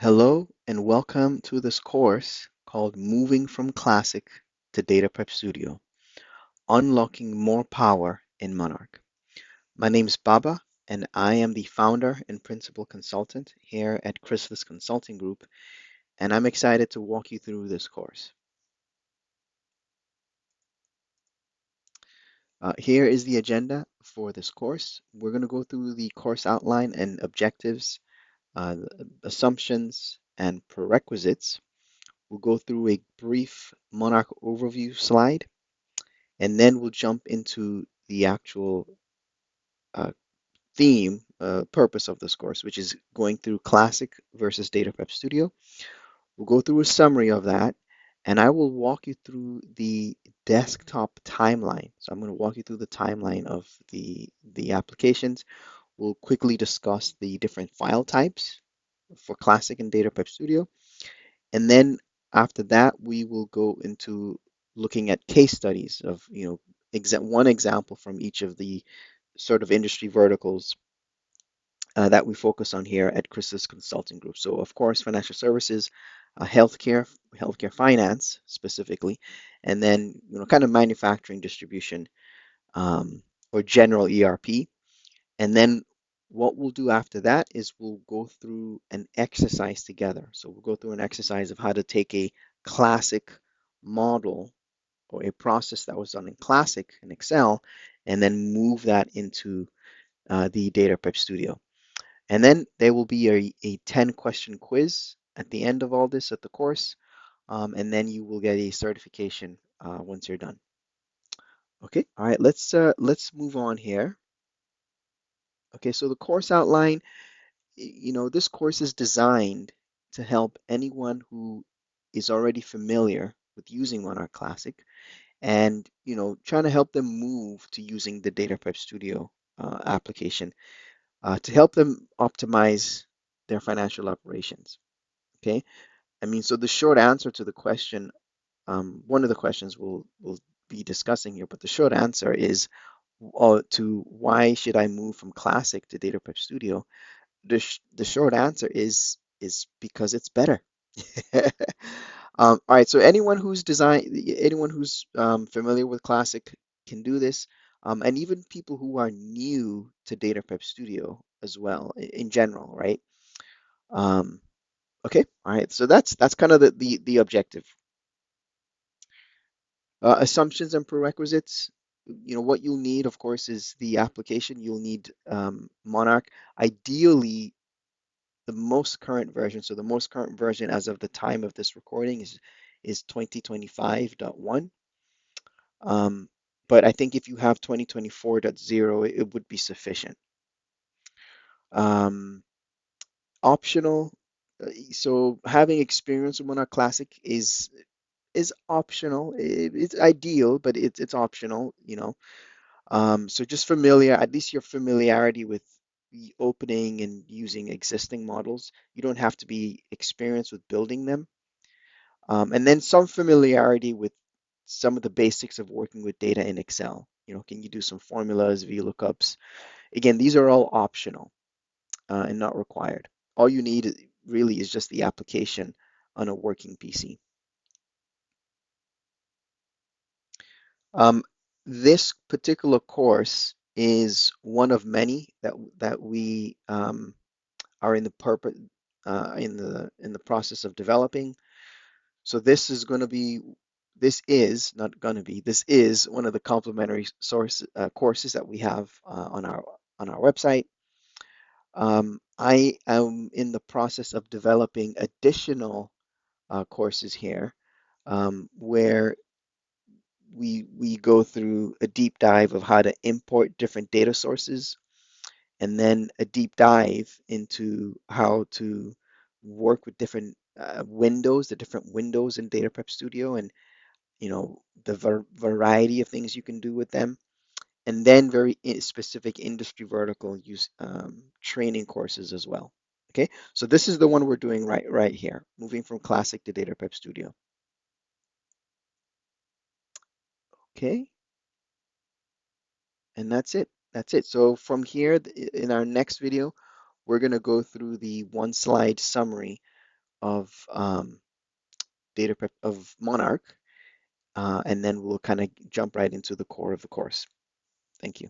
Hello and welcome to this course called Moving from Classic to Data Prep Studio, Unlocking More Power in Monarch. My name is Baba and I am the founder and principal consultant here at Chrysalis Consulting Group, and I'm excited to walk you through this course. Here is the agenda for this course. We're going to go through the course outline and objectives, assumptions, and prerequisites. We'll go through a brief Monarch overview slide, and then we'll jump into the actual uh, purpose of this course, which is going through Classic versus Data Prep Studio. We'll go through a summary of that, and I will walk you through the desktop timeline. So I'm going to walk you through the timeline of the applications. We'll quickly discuss the different file types for Classic and Data Prep Studio. And then after that, we will go into looking at case studies of, one example from each of the sort of industry verticals that we focus on here at Chrysalis Consulting Group. So, of course, financial services, healthcare finance specifically, and then, kind of manufacturing distribution or general ERP. And then what we'll do after that is we'll go through an exercise together. So we'll go through an exercise of how to take a classic model or a process that was done in Classic in Excel and then move that into the Data Prep Studio. And then there will be a 10 question quiz at the end of all this at the course. And then you will get a certification once you're done. Okay, all right, let's move on here. Okay, so the course outline, this course is designed to help anyone who is already familiar with using Monarch Classic and, trying to help them move to using the Data Prep Studio application to help them optimize their financial operations. Okay. I mean, so the short answer to the question, one of the questions we'll be discussing here, but the short answer is to why should I move from Classic to Data Prep Studio? The short answer is because it's better. All right, so anyone who's familiar with Classic can do this, and even people who are new to Data Prep Studio as well, in general, right? Um, okay, all right, so that's kind of the objective. Assumptions and prerequisites. What you'll need, of course, is the application. You'll need Monarch. Ideally, the most current version. So the most current version as of the time of this recording is 2025.1. Um, but I think if you have 2024.0, it would be sufficient. Um, Optional. So having experience with Monarch Classic is optional. It's ideal, but it's optional, So just at least your familiarity with the opening and using existing models. You don't have to be experienced with building them. And then some familiarity with some of the basics of working with data in Excel. Can you do some formulas, VLOOKUPs? Again, these are all optional and not required. All you need really is just the application on a working PC. Um, this particular course is one of many that we are in the process of developing. So this is not going to be, this is one of the complementary courses that we have on our website. I am in the process of developing additional courses here where we go through a deep dive of how to import different data sources and then a deep dive into how to work with different the different windows in Data Prep Studio, and the variety of things you can do with them, and then very specific industry vertical use training courses as well. Okay, so this is the one we're doing right here, moving from Classic to Data Prep Studio. Okay, and that's it. That's it. So from here, in our next video, we're going to go through the one slide summary of data prep of Monarch, and then we'll kind of jump right into the core of the course. Thank you.